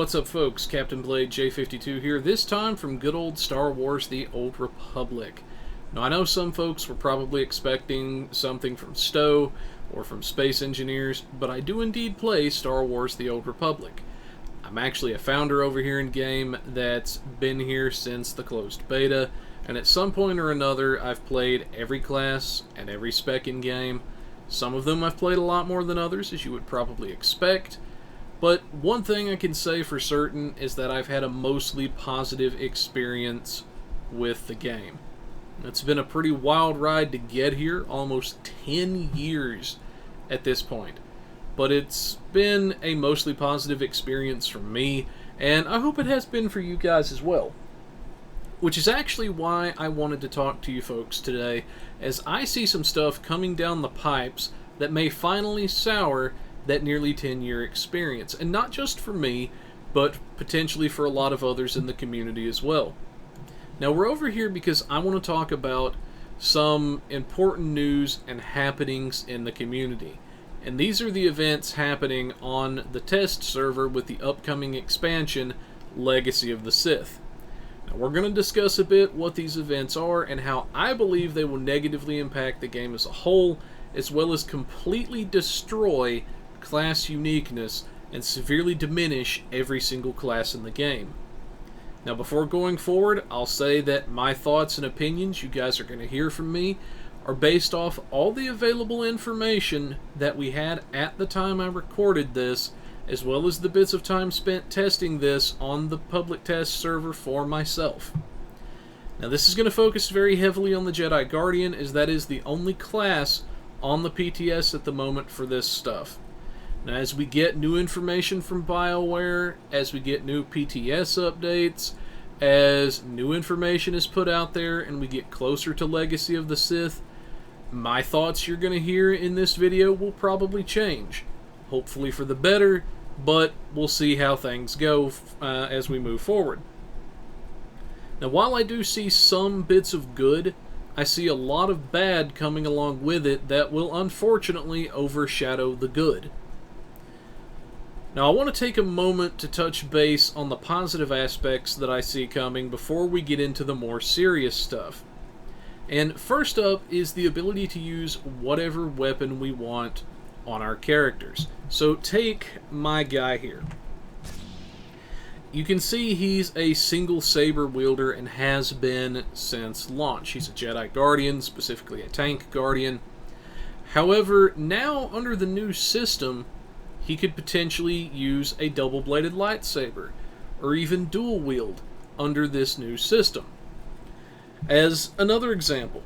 what's up folks? Captain Blade J52 here, this time from good old Star Wars The Old Republic. Now I know some folks were probably expecting something from SWTOR or from Space Engineers, but I do indeed play Star Wars The Old Republic. I'm actually a founder over here in game that's been here since the closed beta, and at some point or another I've played every class and every spec in game. Some of them I've played a lot more than others, as you would probably expect. But one thing I can say for certain is that I've had a mostly positive experience with the game. It's been a pretty wild ride to get here, almost 10 years at this point. But it's been a mostly positive experience for me, and I hope it has been for you guys as well. Which is actually why I wanted to talk to you folks today, as I see some stuff coming down the pipes that may finally sour that nearly 10-year experience. And not just for me, but potentially for a lot of others in the community as well. Now we're over here because I want to talk about some important news and happenings in the community. And these are the events happening on the test server with the upcoming expansion, Legacy of the Sith. Now we're going to discuss a bit what these events are and how I believe they will negatively impact the game as a whole, as well as completely destroy class uniqueness and severely diminish every single class in the game. Now before going forward, I'll say that my thoughts and opinions you guys are going to hear from me are based off all the available information that we had at the time I recorded this, as well as the bits of time spent testing this on the public test server for myself. Now this is going to focus very heavily on the Jedi Guardian, as that is the only class on the PTS at the moment for this stuff. Now as we get new information from Bioware, as we get new PTS updates, as new information is put out there and we get closer to Legacy of the Sith, my thoughts you're going to hear in this video will probably change. Hopefully for the better, but we'll see how things go as we move forward. Now while I do see some bits of good, I see a lot of bad coming along with it that will unfortunately overshadow the good. Now I want to take a moment to touch base on the positive aspects that I see coming before we get into the more serious stuff. And first up is the ability to use whatever weapon we want on our characters. So take my guy here. You can see he's a single saber wielder and has been since launch. He's a Jedi Guardian, specifically a tank Guardian. However, now under the new system, he could potentially use a double-bladed lightsaber, or even dual wield under this new system. As another example,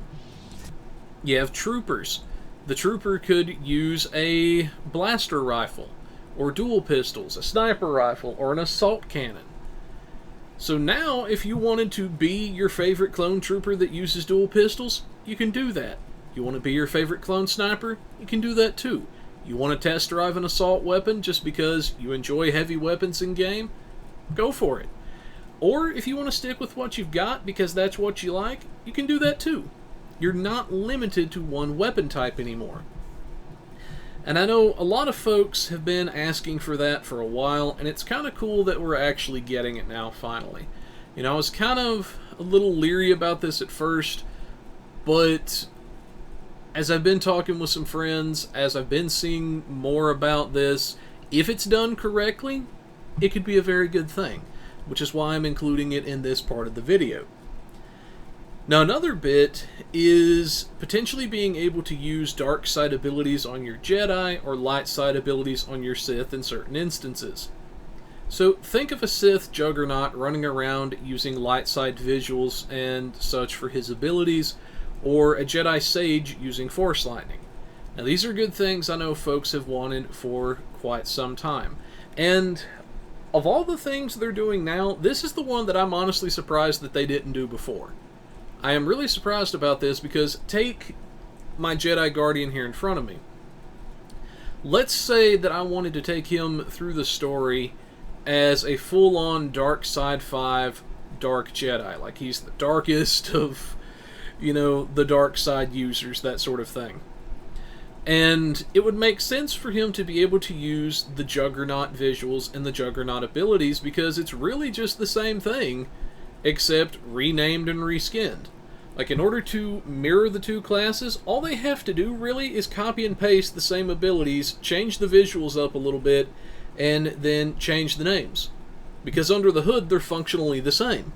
you have troopers. The trooper could use a blaster rifle, or dual pistols, a sniper rifle, or an assault cannon. So now, if you wanted to be your favorite clone trooper that uses dual pistols, you can do that. You want to be your favorite clone sniper? You can do that too. You want to test drive an assault weapon just because you enjoy heavy weapons in game? Go for it. Or if you want to stick with what you've got because that's what you like, you can do that too. You're not limited to one weapon type anymore. And I know a lot of folks have been asking for that for a while, and it's kind of cool that we're actually getting it now finally. You know, I was kind of a little leery about this at first, but as I've been talking with some friends, as I've been seeing more about this, if it's done correctly, it could be a very good thing, which is why I'm including it in this part of the video. Now another bit is potentially being able to use dark side abilities on your Jedi or light side abilities on your Sith in certain instances. So think of a Sith Juggernaut running around using light side visuals and such for his abilities, or a Jedi Sage using Force Lightning. Now these are good things I know folks have wanted for quite some time. And of all the things they're doing now, this is the one that I'm honestly surprised that they didn't do before. I am really surprised about this because take my Jedi Guardian here in front of me. Let's say that I wanted to take him through the story as a full-on Dark Side 5 Dark Jedi. Like he's the darkest of, you know, the dark side users, that sort of thing. And it would make sense for him to be able to use the Juggernaut visuals and the Juggernaut abilities, because it's really just the same thing, except renamed and reskinned. Like, in order to mirror the two classes, all they have to do really is copy and paste the same abilities, change the visuals up a little bit, and then change the names. Because under the hood, they're functionally the same.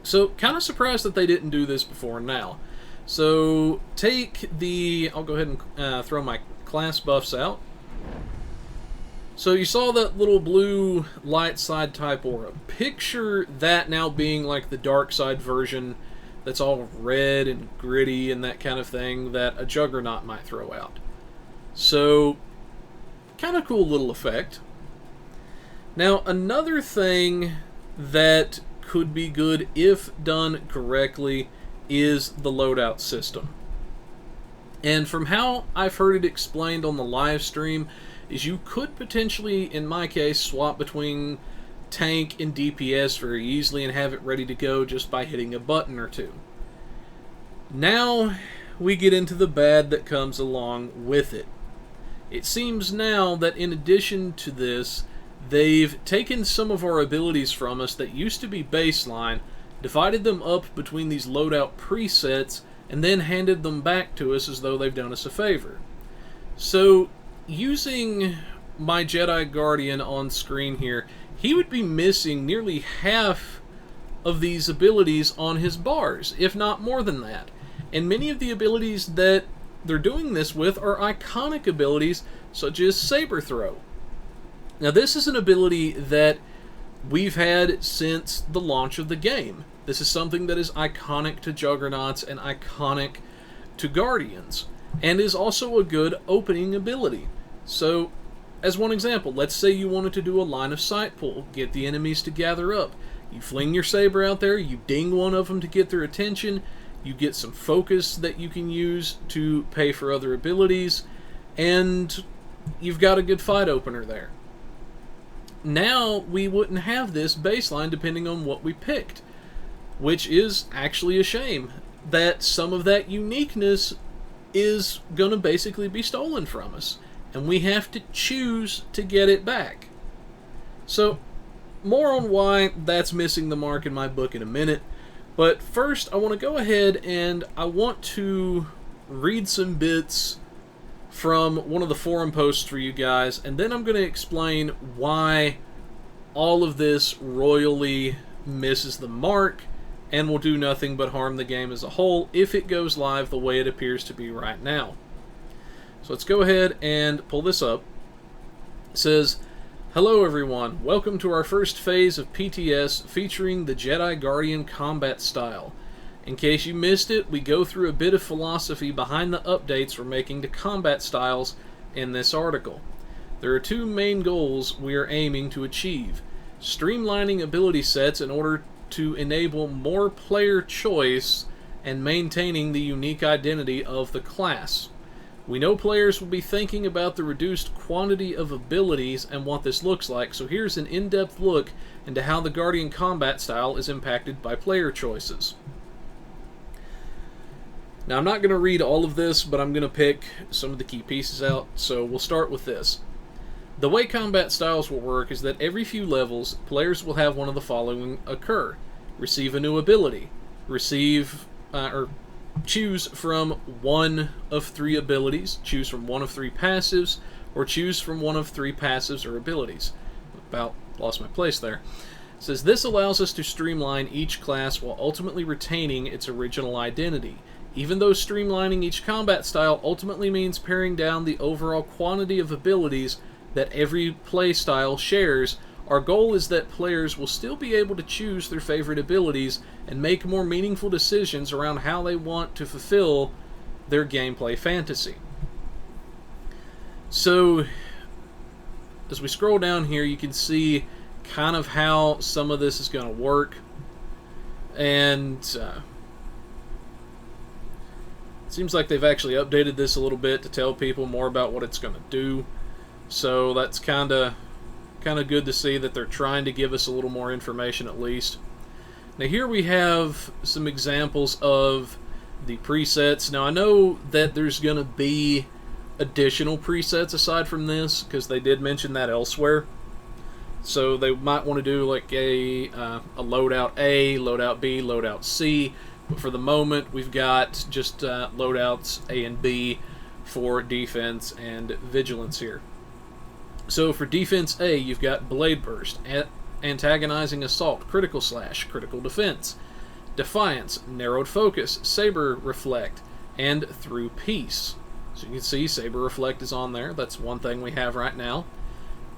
So, kind of surprised that they didn't do this before now. So, I'll go ahead and throw my class buffs out. So you saw that little blue light side type aura. Picture that now being like the dark side version that's all red and gritty and that kind of thing that a Juggernaut might throw out. So, kind of cool little effect. Now, another thing that could be good if done correctly is the loadout system. And from how I've heard it explained on the live stream, is you could potentially, in my case, swap between tank and DPS very easily and have it ready to go just by hitting a button or two. Now we get into the bad that comes along with it. It seems now that in addition to this, they've taken some of our abilities from us that used to be baseline, divided them up between these loadout presets, and then handed them back to us as though they've done us a favor. So, using my Jedi Guardian on screen here, he would be missing nearly half of these abilities on his bars, if not more than that. And many of the abilities that they're doing this with are iconic abilities, such as Saber Throw. Now, this is an ability that we've had since the launch of the game. This is something that is iconic to Juggernauts and iconic to Guardians, and is also a good opening ability. So, as one example, let's say you wanted to do a line of sight pull, get the enemies to gather up. You fling your saber out there, you ding one of them to get their attention, you get some focus that you can use to pay for other abilities, and you've got a good fight opener there. Now, we wouldn't have this baseline depending on what we picked, which is actually a shame that some of that uniqueness is going to basically be stolen from us, and we have to choose to get it back. So, more on why that's missing the mark in my book in a minute, but first I want to go ahead and I want to read some bits from one of the forum posts for you guys, and then I'm going to explain why all of this royally misses the mark and will do nothing but harm the game as a whole if it goes live the way it appears to be right now. So let's go ahead and pull this up. It says, "Hello everyone, welcome to our first phase of PTS featuring the Jedi Guardian combat style. In case you missed it, we go through a bit of philosophy behind the updates we're making to combat styles in this article. There are two main goals we are aiming to achieve: streamlining ability sets in order to enable more player choice and maintaining the unique identity of the class. We know players will be thinking about the reduced quantity of abilities and what this looks like, so here's an in-depth look into how the Guardian combat style is impacted by player choices." Now, I'm not going to read all of this, but I'm going to pick some of the key pieces out, so we'll start with this. The way combat styles will work is that every few levels, players will have one of the following occur: receive a new ability, choose from one of three abilities, choose from one of three passives, or choose from one of three passives or abilities. About lost my place there. It says this allows us to streamline each class while ultimately retaining its original identity. Even though streamlining each combat style ultimately means paring down the overall quantity of abilities that every play style shares, our goal is that players will still be able to choose their favorite abilities and make more meaningful decisions around how they want to fulfill their gameplay fantasy. So, as we scroll down here, you can see kind of how some of this is going to work. And it seems like they've actually updated this a little bit to tell people more about what it's going to do. So that's kind of good to see that they're trying to give us a little more information at least. Now here we have some examples of the presets. Now I know that there's going to be additional presets aside from this, because they did mention that elsewhere. So they might want to do like a loadout A, loadout B, loadout C. But for the moment, we've got just loadouts A and B for defense and vigilance here. So for defense A, you've got Blade Burst, Antagonizing Assault, Critical Slash, Critical Defense, Defiance, Narrowed Focus, Saber Reflect, and Through Peace. So you can see Saber Reflect is on there. That's one thing we have right now.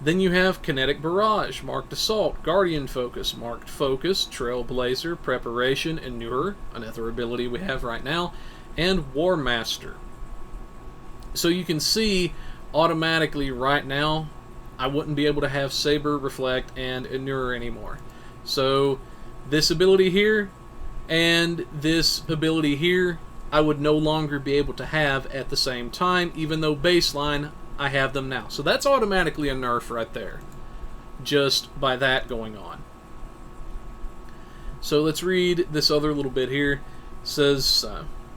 Then you have Kinetic Barrage, Marked Assault, Guardian Focus, Marked Focus, Trailblazer, Preparation, Inure, another ability we have right now, and War Master. So you can see automatically right now I wouldn't be able to have Saber, Reflect, and Inure anymore. So this ability here and this ability here I would no longer be able to have at the same time, even though baseline I have them now. So that's automatically a nerf right there, just by that going on. So let's read this other little bit here. It says,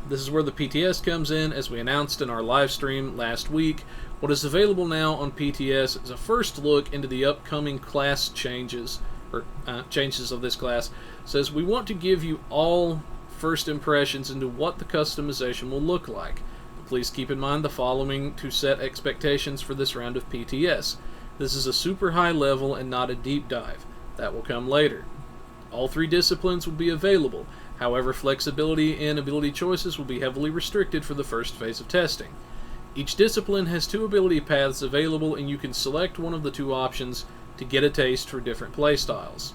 this is where the PTS comes in. As we announced in our live stream last week, what is available now on PTS is a first look into the upcoming class changes, or changes of this class. It says, we want to give you all first impressions into what the customization will look like. Please keep in mind the following to set expectations for this round of PTS. This is a super high level and not a deep dive. That will come later. All 3 disciplines will be available. However, flexibility and ability choices will be heavily restricted for the first phase of testing. Each discipline has 2 ability paths available, and you can select one of the 2 options to get a taste for different playstyles.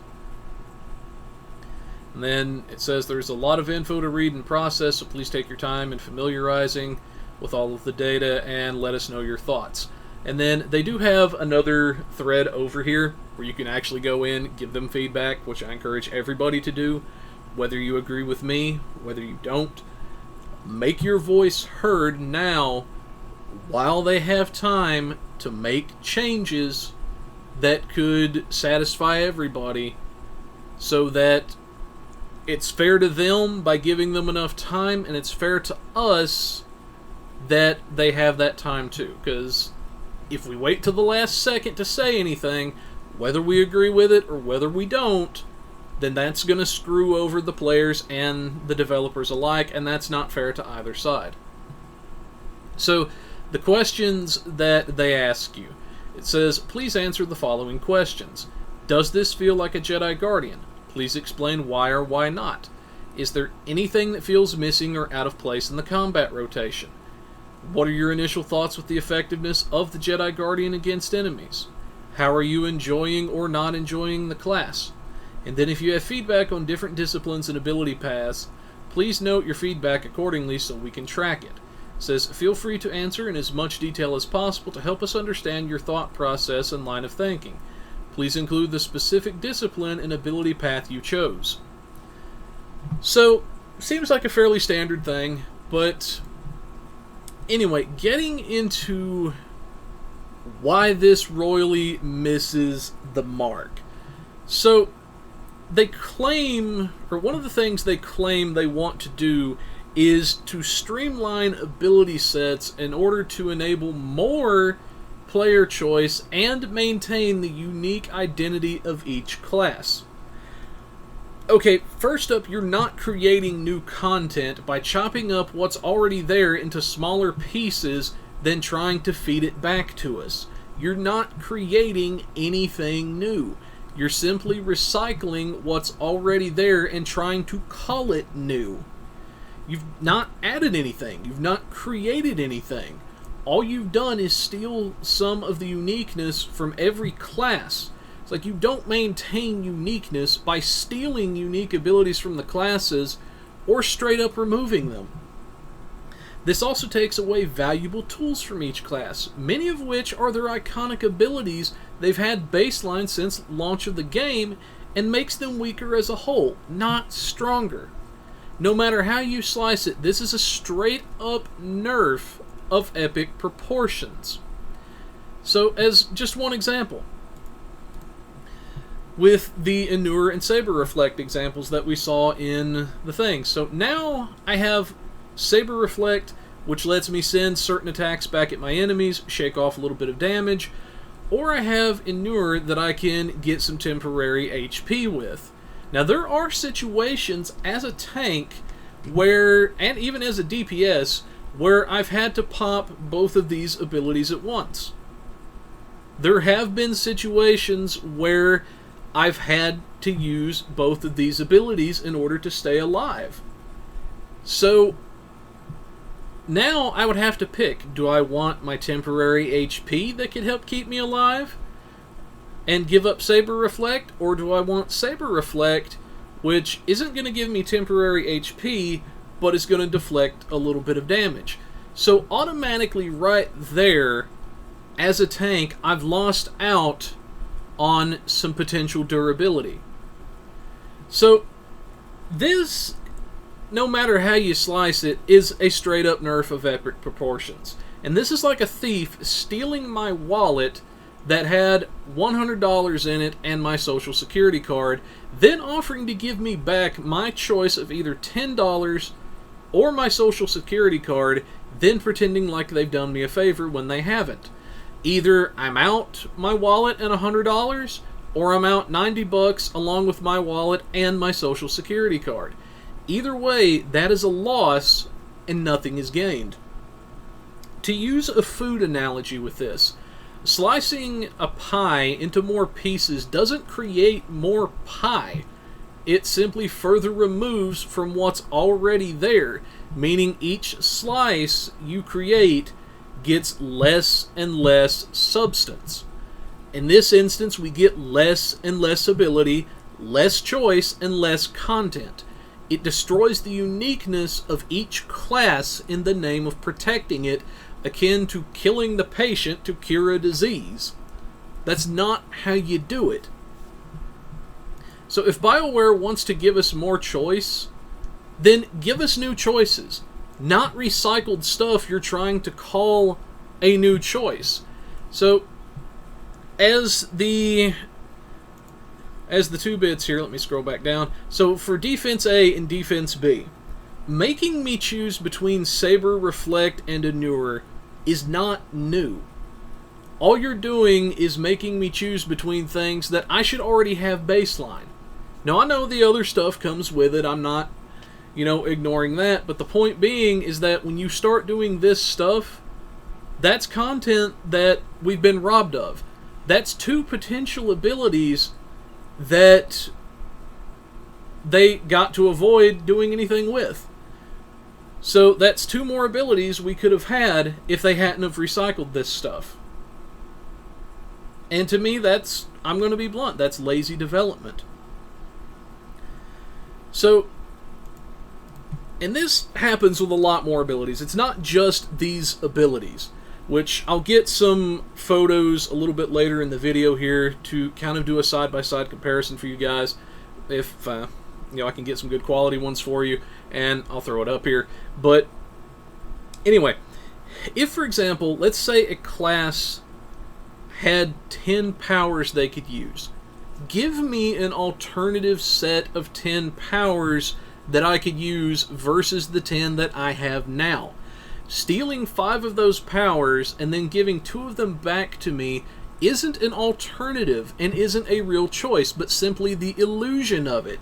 And then it says there's a lot of info to read and process, so please take your time in familiarizing with all of the data and let us know your thoughts. And then they do have another thread over here where you can actually go in, give them feedback, which I encourage everybody to do, whether you agree with me, whether you don't. Make your voice heard now while they have time to make changes that could satisfy everybody, so that it's fair to them by giving them enough time, and it's fair to us that they have that time too. Because if we wait till the last second to say anything, whether we agree with it or whether we don't, then that's going to screw over the players and the developers alike, and that's not fair to either side. So the questions that they ask you, it says, please answer the following questions. Does this feel like a Jedi Guardian? Please explain why or why not. Is there anything that feels missing or out of place in the combat rotation? What are your initial thoughts with the effectiveness of the Jedi Guardian against enemies? How are you enjoying or not enjoying the class? And then if you have feedback on different disciplines and ability paths, please note your feedback accordingly so we can track it. It says, feel free to answer in as much detail as possible to help us understand your thought process and line of thinking. Please include the specific discipline and ability path you chose. So, seems like a fairly standard thing, but anyway, getting into why this royally misses the mark. So, they claim, or one of the things they claim they want to do is to streamline ability sets in order to enable more player choice and maintain the unique identity of each class. Okay, first up, you're not creating new content by chopping up what's already there into smaller pieces then trying to feed it back to us. You're not creating anything new. You're simply recycling what's already there and trying to call it new. You've not added anything. You've not created anything. All you've done is steal some of the uniqueness from every class. It's like you don't maintain uniqueness by stealing unique abilities from the classes or straight up removing them. This also takes away valuable tools from each class, many of which are their iconic abilities they've had baseline since launch of the game, and makes them weaker as a whole, not stronger. No matter how you slice it, this is a straight up nerf of epic proportions. So, as just one example, with the Inure and Saber Reflect examples that we saw in the thing. So now I have Saber Reflect, which lets me send certain attacks back at my enemies, shake off a little bit of damage, or I have Endure that I can get some temporary HP with. Now there are situations as a tank where, and even as a DPS, where I've had to pop both of these abilities at once. There have been situations where I've had to use both of these abilities in order to stay alive. So now I would have to pick, do I want my temporary HP that can help keep me alive and give up Saber Reflect, or do I want Saber Reflect, which isn't going to give me temporary HP, but is going to deflect a little bit of damage? So automatically right there, as a tank, I've lost out on some potential durability. So this, no matter how you slice it, is a straight up nerf of epic proportions. And this is like a thief stealing my wallet that had $100 in it and my social security card, then offering to give me back my choice of either $10 or my social security card, then pretending like they've done me a favor when they haven't. Either I'm out my wallet and $100, or I'm out $90 along with my wallet and my social security card. Either way, that is a loss and nothing is gained. To use a food analogy with this, slicing a pie into more pieces doesn't create more pie. It simply further removes from what's already there, meaning each slice you create gets less and less substance. In this instance, we get less and less ability, less choice, and less content. It destroys the uniqueness of each class in the name of protecting it, akin to killing the patient to cure a disease. That's not how you do it. So if BioWare wants to give us more choice, then give us new choices, not recycled stuff you're trying to call a new choice. So as the 2 bits here, let me scroll back down. So for Defense A and Defense B, making me choose between Saber, Reflect, and Endure is not new. All you're doing is making me choose between things that I should already have baseline. Now I know the other stuff comes with it, I'm not, ignoring that, but the point being is that when you start doing this stuff, that's content that we've been robbed of. That's 2 potential abilities that they got to avoid doing anything with. So that's 2 more abilities we could have had if they hadn't have recycled this stuff. And to me, I'm going to be blunt, that's lazy development. So, and this happens with a lot more abilities. It's not just these abilities, which I'll get some photos a little bit later in the video here to kind of do a side-by-side comparison for you guys, if I can get some good quality ones for you, and I'll throw it up here. But anyway, if, for example, let's say a class had 10 powers they could use, give me an alternative set of 10 powers that I could use versus the 10 that I have now. Stealing 5 of those powers and then giving 2 of them back to me isn't an alternative and isn't a real choice, but simply the illusion of it.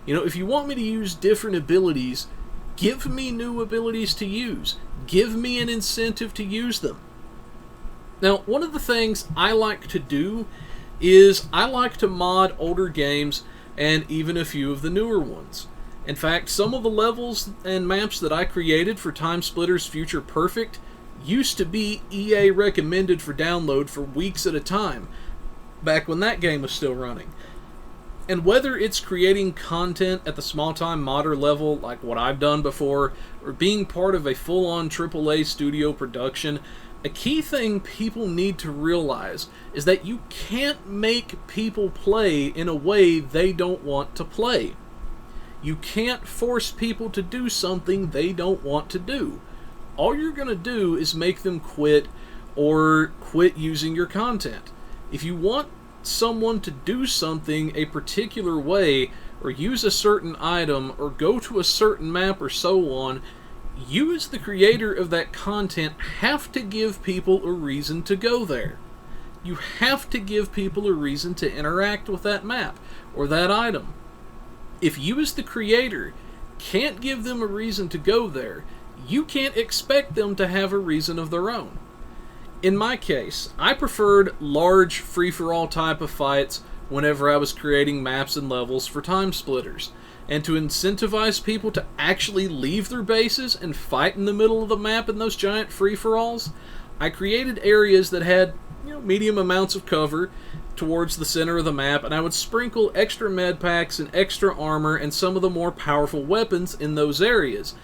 If you want me to use different abilities, give me new abilities to use. Give me an incentive to use them. Now, one of the things I like to do is I like to mod older games and even a few of the newer ones. In fact, some of the levels and maps that I created for TimeSplitters Future Perfect used to be EA recommended for download for weeks at a time, back when that game was still running. And whether it's creating content at the small-time modder level, like what I've done before, or being part of a full-on AAA studio production, a key thing people need to realize is that you can't make people play in a way they don't want to play. You can't force people to do something they don't want to do. All you're going to do is make them quit or quit using your content. If you want someone to do something a particular way, or use a certain item, or go to a certain map, or so on, you as the creator of that content have to give people a reason to go there. You have to give people a reason to interact with that map or that item. If you as the creator can't give them a reason to go there, you can't expect them to have a reason of their own. In my case, I preferred large free-for-all type of fights whenever I was creating maps and levels for TimeSplitters. And to incentivize people to actually leave their bases and fight in the middle of the map in those giant free-for-alls, I created areas that had medium amounts of cover towards the center of the map, and I would sprinkle extra med packs and extra armor and some of the more powerful weapons in those areas.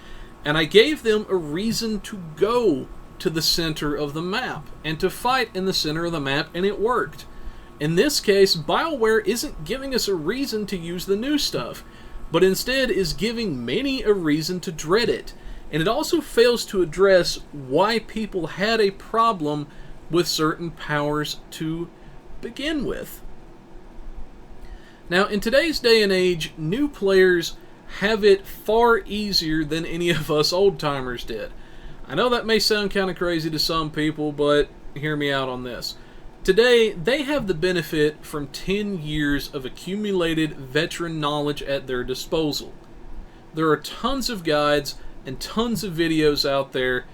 And I gave them a reason to go to the center of the map and to fight in the center of the map, and it worked. In this case, Bioware isn't giving us a reason to use the new stuff, but instead is giving many a reason to dread it. And it also fails to address why people had a problem with certain powers to begin with. Now, in today's day and age, new players have it far easier than any of us old-timers did. I know that may sound kind of crazy to some people, but hear me out on this. Today, they have the benefit from 10 years of accumulated veteran knowledge at their disposal. There are tons of guides and tons of videos out there,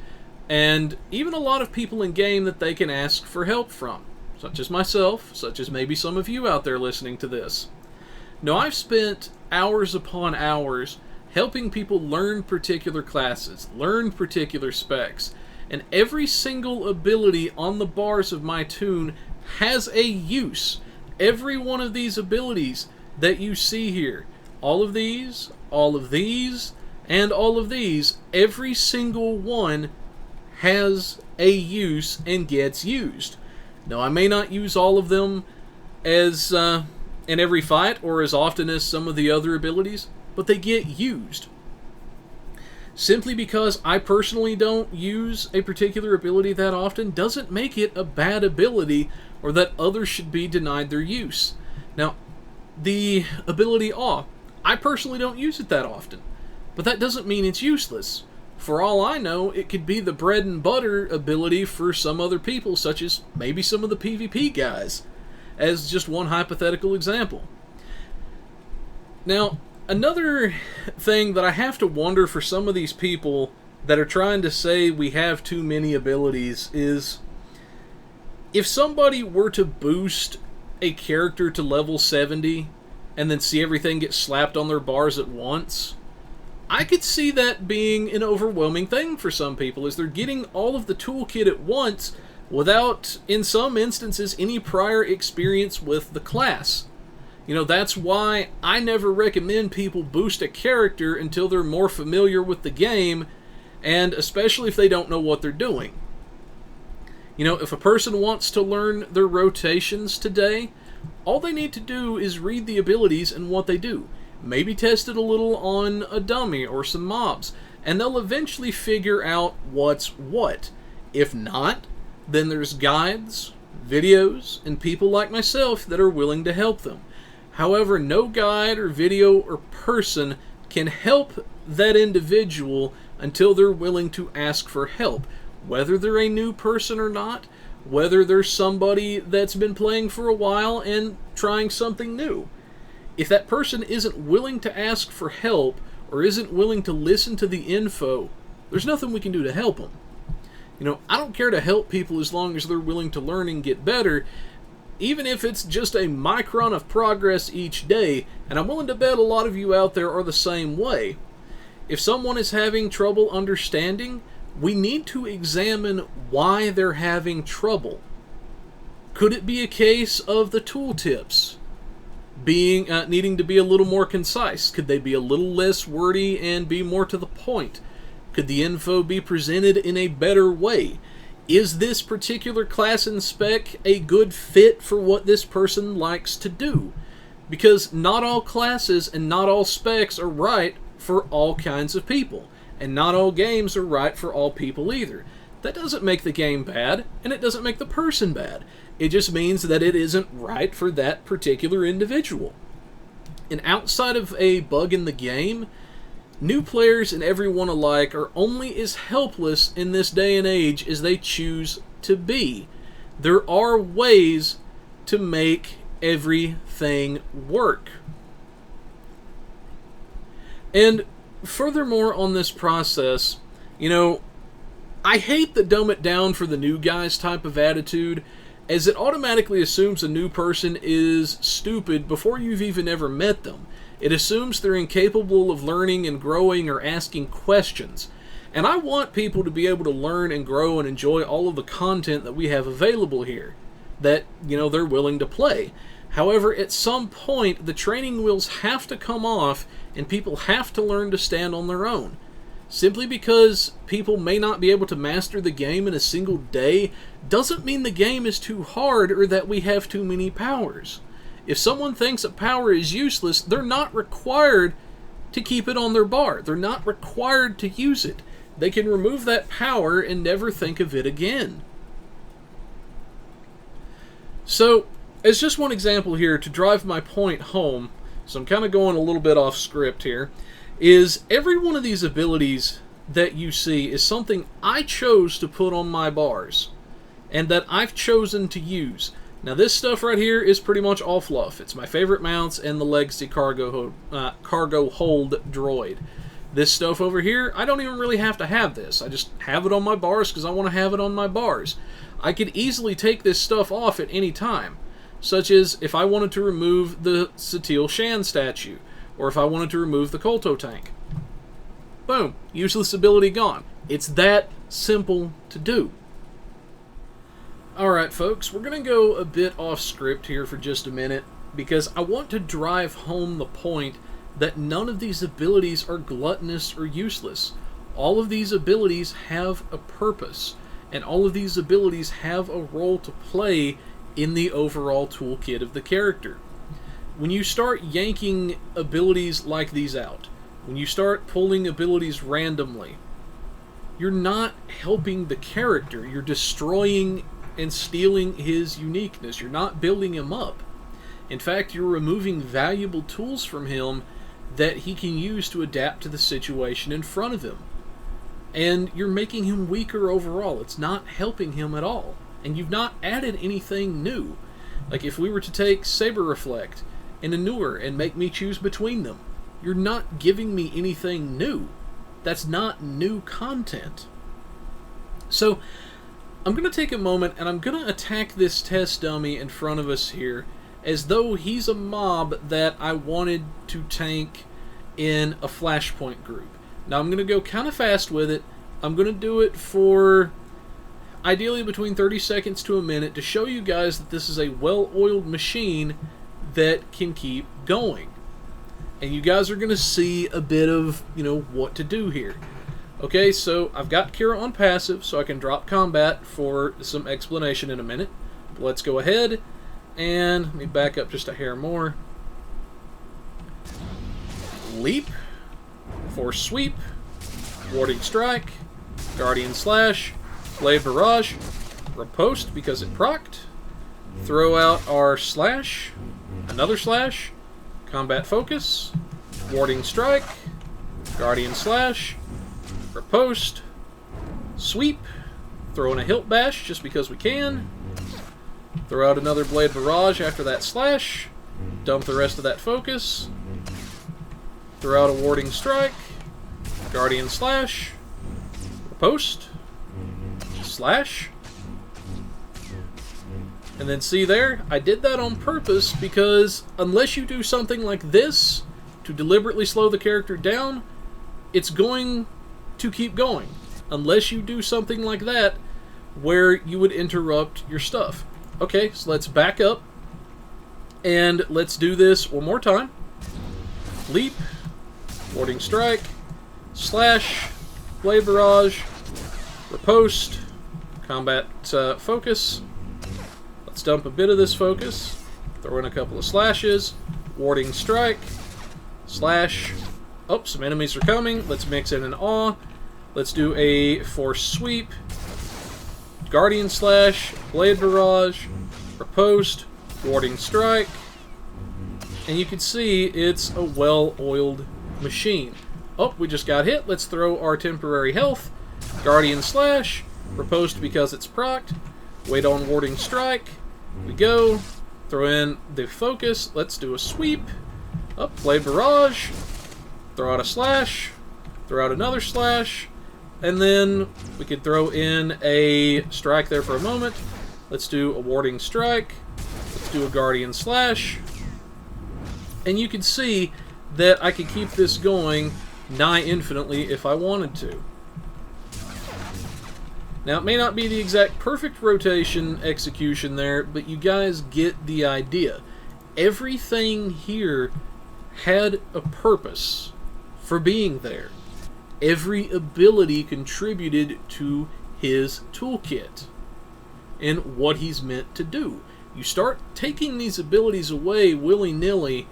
and even a lot of people in-game that they can ask for help from, such as myself, such as maybe some of you out there listening to this. Now, I've spent hours upon hours helping people learn particular classes, learn particular specs, and every single ability on the bars of my toon has a use. Every one of these abilities that you see here, all of these, and all of these, every single one has a use and gets used. Now, I may not use all of them as in every fight or as often as some of the other abilities, but they get used. Simply because I personally don't use a particular ability that often doesn't make it a bad ability or that others should be denied their use. Now, the ability Awe, I personally don't use it that often, but that doesn't mean it's useless. For all I know, it could be the bread and butter ability for some other people, such as maybe some of the PvP guys, as just one hypothetical example. Now, another thing that I have to wonder for some of these people that are trying to say we have too many abilities is, if somebody were to boost a character to level 70 and then see everything get slapped on their bars at once, I could see that being an overwhelming thing for some people, as they're getting all of the toolkit at once without, in some instances, any prior experience with the class. That's why I never recommend people boost a character until they're more familiar with the game, and especially if they don't know what they're doing. If a person wants to learn their rotations today, all they need to do is read the abilities and what they do. Maybe test it a little on a dummy or some mobs, and they'll eventually figure out what's what. If not, then there's guides, videos, and people like myself that are willing to help them. However, no guide or video or person can help that individual until they're willing to ask for help. Whether they're a new person or not, whether they're somebody that's been playing for a while and trying something new. If that person isn't willing to ask for help or isn't willing to listen to the info, there's nothing we can do to help them. I don't care to help people as long as they're willing to learn and get better, even if it's just a micron of progress each day, and I'm willing to bet a lot of you out there are the same way. If someone is having trouble understanding, we need to examine why they're having trouble. Could it be a case of the tooltips being needing to be a little more concise? Could they be a little less wordy and be more to the point? Could the info be presented in a better way? Is this particular class and spec a good fit for what this person likes to do? Because not all classes and not all specs are right for all kinds of people, and not all games are right for all people either. That doesn't make the game bad, and it doesn't make the person bad. It just means that it isn't right for that particular individual. And outside of a bug in the game, New players and everyone alike are only as helpless in this day and age as they choose to be. There are ways to make everything work. And furthermore on this process, I hate the dumb it down for the new guys type of attitude, as it automatically assumes a new person is stupid before you've even ever met them. It assumes they're incapable of learning and growing or asking questions. And I want people to be able to learn and grow and enjoy all of the content that we have available here, that, they're willing to play. However, at some point, the training wheels have to come off and people have to learn to stand on their own. Simply because people may not be able to master the game in a single day doesn't mean the game is too hard or that we have too many powers. If someone thinks a power is useless, they're not required to keep it on their bar. They're not required to use it. They can remove that power and never think of it again. So, as just one example here to drive my point home, so I'm kind of going a little bit off script here, is every one of these abilities that you see is something I chose to put on my bars, and that I've chosen to use. Now this stuff right here is pretty much all fluff. It's my favorite mounts and the legacy cargo hold droid. This stuff over here, I don't even really have to have this. I just have it on my bars because I want to have it on my bars. I could easily take this stuff off at any time, such as if I wanted to remove the Satil Shan statue, or if I wanted to remove the Kolto tank. Boom, useless ability gone. It's that simple to do. Alright folks, we're going to go a bit off script here for just a minute, because I want to drive home the point that none of these abilities are gluttonous or useless. All of these abilities have a purpose, and all of these abilities have a role to play in the overall toolkit of the character. When you start yanking abilities like these out, when you start pulling abilities randomly, you're not helping the character. You're destroying and stealing his uniqueness. You're not building him up. In fact, you're removing valuable tools from him that he can use to adapt to the situation in front of him. And you're making him weaker overall. It's not helping him at all. And you've not added anything new. Like if we were to take Saber Reflect and Annure and make me choose between them, you're not giving me anything new. That's not new content. So I'm going to take a moment and I'm going to attack this test dummy in front of us here as though he's a mob that I wanted to tank in a flashpoint group. Now I'm going to go kind of fast with it. I'm going to do it for ideally between 30 seconds to a minute to show you guys that this is a well-oiled machine that can keep going. And you guys are going to see a bit of, what to do here. Okay, so I've got Kira on passive, so I can drop combat for some explanation in a minute. But let's go ahead, and let me back up just a hair more. Leap, Force Sweep, Warding Strike, Guardian Slash, Blade Barrage, Riposte because it procced, throw out our Slash, another Slash, Combat Focus, Warding Strike, Guardian Slash, Riposte, Sweep, throw in a Hilt Bash just because we can, throw out another Blade Barrage after that Slash, dump the rest of that Focus, throw out a Warding Strike, Guardian Slash, Riposte, Slash, and then see there, I did that on purpose because unless you do something like this to deliberately slow the character down, it's going to keep going. Unless you do something like that where you would interrupt your stuff. Okay, so let's back up and let's do this one more time. Leap, Warding Strike, Slash, Blade Barrage, Riposte, Combat Focus. Let's dump a bit of this focus, throw in a couple of slashes, Warding Strike, Slash. Oh, some enemies are coming. Let's mix in an Awe. Let's do a Force Sweep, Guardian Slash, Blade Barrage, Riposte, Warding Strike. And you can see it's a well-oiled machine. Oh, we just got hit. Let's throw our temporary health. Guardian Slash. Riposte because it's procced. Wait on Warding Strike. We go. Throw in the focus. Let's do a sweep. Up, play Barrage. Throw out a slash. Throw out another slash. And then we could throw in a strike there for a moment. Let's do a Warding Strike. Let's do a Guardian Slash. And you can see that I could keep this going nigh infinitely if I wanted to. Now, it may not be the exact perfect rotation execution there, but you guys get the idea. Everything here had a purpose for being there. Every ability contributed to his toolkit and what he's meant to do. You start taking these abilities away willy-nilly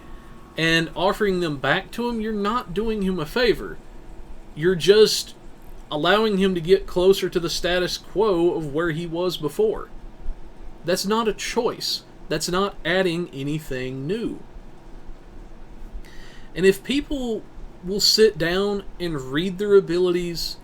and offering them back to him, you're not doing him a favor. You're just allowing him to get closer to the status quo of where he was before. That's not a choice. That's not adding anything new. And if people will sit down and read their abilities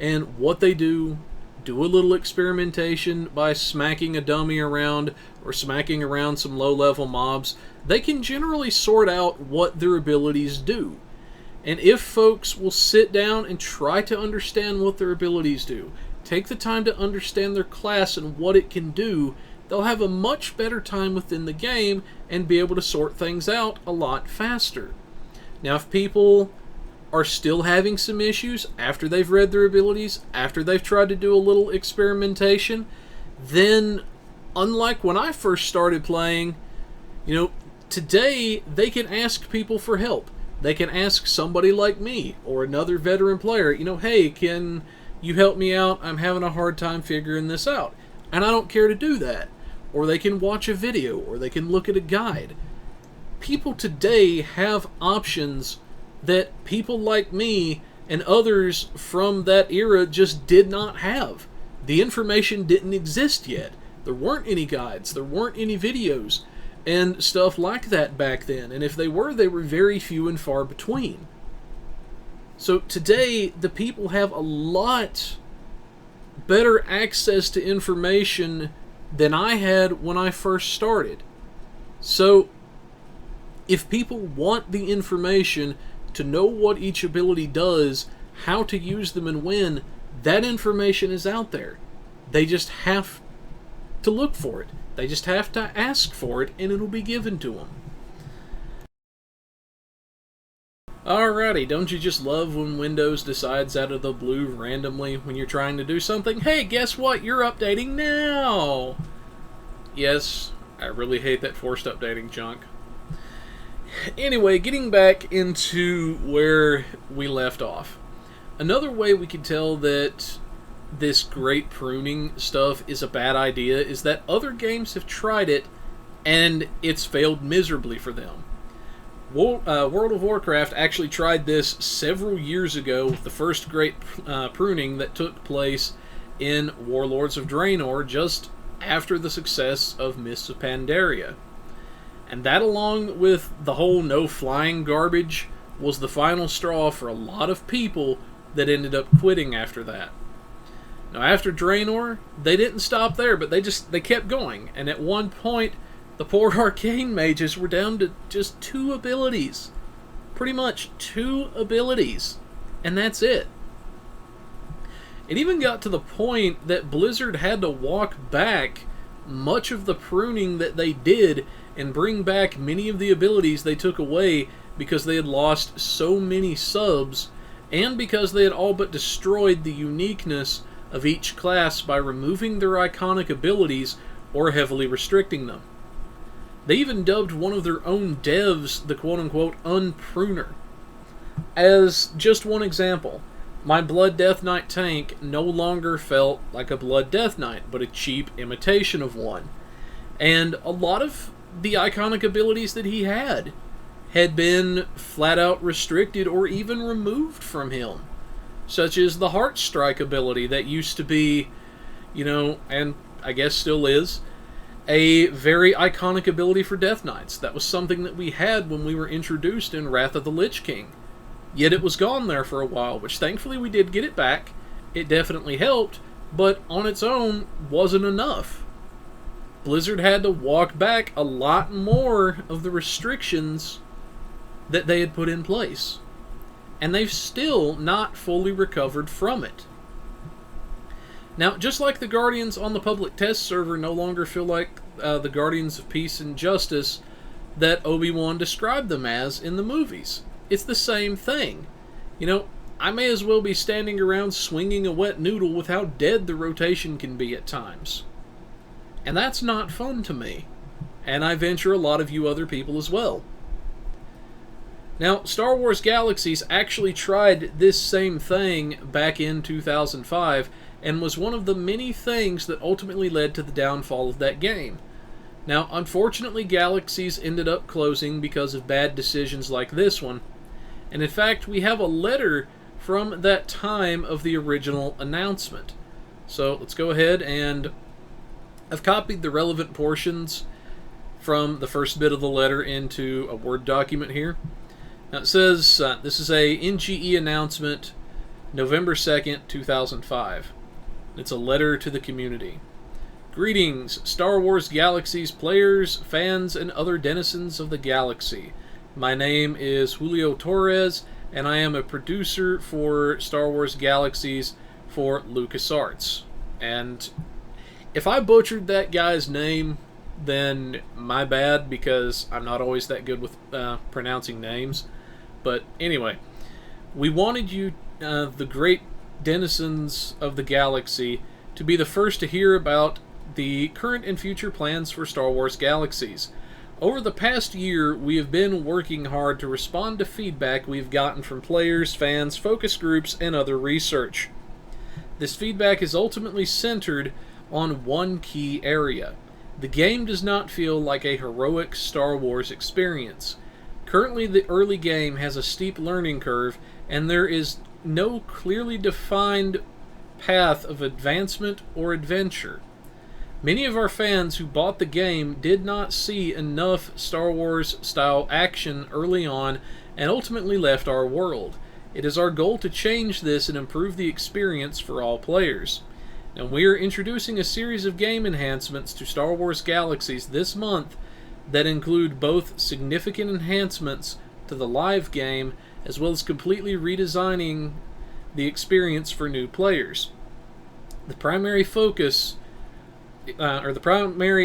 and what they do a little experimentation by smacking a dummy around or smacking around some low-level mobs, they can generally sort out what their abilities do. And if folks will sit down and try to understand what their abilities do, take the time to understand their class and what it can do, they'll have a much better time within the game and be able to sort things out a lot faster. Now, if people are still having some issues after they've read their abilities, after they've tried to do a little experimentation, then, unlike when I first started playing, today they can ask people for help. They can ask somebody like me or another veteran player, hey, can you help me out? I'm having a hard time figuring this out. And I don't care to do that. Or they can watch a video, or they can look at a guide. People today have options that people like me and others from that era just did not have. The information didn't exist yet. There weren't any guides, there weren't any videos, and stuff like that back then. And if they were very few and far between. So today, the people have a lot better access to information than I had when I first started. So, if people want the information to know what each ability does, how to use them and when, that information is out there. They just have to look for it. They just have to ask for it, and it'll be given to them. Alrighty, don't you just love when Windows decides out of the blue randomly when you're trying to do something? Hey, guess what? You're updating now! Yes, I really hate that forced updating junk. Anyway, getting back into where we left off. Another way we can tell that this great pruning stuff is a bad idea is that other games have tried it and it's failed miserably for them. World of Warcraft actually tried this several years ago with the first great pruning that took place in Warlords of Draenor just after the success of Mists of Pandaria. And that, along with the whole no flying garbage, was the final straw for a lot of people that ended up quitting after that. Now, after Draenor, they didn't stop there, but they kept going. And at one point, the poor arcane mages were down to just 2 abilities. Pretty much 2 abilities. And that's it. It even got to the point that Blizzard had to walk back much of the pruning that they did and bring back many of the abilities they took away because they had lost so many subs and because they had all but destroyed the uniqueness of each class by removing their iconic abilities or heavily restricting them. They even dubbed one of their own devs the quote-unquote unpruner. As just one example, my Blood Death Knight tank no longer felt like a Blood Death Knight, but a cheap imitation of one. And a lot of the iconic abilities that he had been flat out restricted or even removed from him. Such as the Heart Strike ability that used to be, and I guess still is, a very iconic ability for Death Knights. That was something that we had when we were introduced in Wrath of the Lich King. Yet it was gone there for a while, which thankfully we did get it back. It definitely helped, but on its own wasn't enough. Blizzard had to walk back a lot more of the restrictions that they had put in place. And they've still not fully recovered from it. Now, just like the Guardians on the public test server no longer feel like the Guardians of Peace and Justice that Obi-Wan described them as in the movies. It's the same thing. You know, I may as well be standing around swinging a wet noodle with how dead the rotation can be at times. And that's not fun to me. And I venture a lot of you other people as well. Now, Star Wars Galaxies actually tried this same thing back in 2005 and was one of the many things that ultimately led to the downfall of that game. Now, unfortunately, Galaxies ended up closing because of bad decisions like this one. And in fact, we have a letter from that time of the original announcement. So let's go ahead, and I've copied the relevant portions from the first bit of the letter into a Word document here. Now it says, this is a NGE announcement, November 2nd, 2005. It's a letter to the community. Greetings, Star Wars Galaxies players, fans, and other denizens of the galaxy. My name is Julio Torres, and I am a producer for Star Wars Galaxies for LucasArts. And if I butchered that guy's name, then my bad, because I'm not always that good with pronouncing names. But anyway, we wanted you, the great denizens of the galaxy, to be the first to hear about the current and future plans for Star Wars Galaxies. Over the past year, we have been working hard to respond to feedback we've gotten from players, fans, focus groups, and other research. This feedback is ultimately centered on one key area. The game does not feel like a heroic Star Wars experience. Currently, the early game has a steep learning curve, and there is no clearly defined path of advancement or adventure. Many of our fans who bought the game did not see enough Star Wars-style action early on and ultimately left our world. It is our goal to change this and improve the experience for all players. And we are introducing a series of game enhancements to Star Wars Galaxies this month that include both significant enhancements to the live game as well as completely redesigning the experience for new players. The primary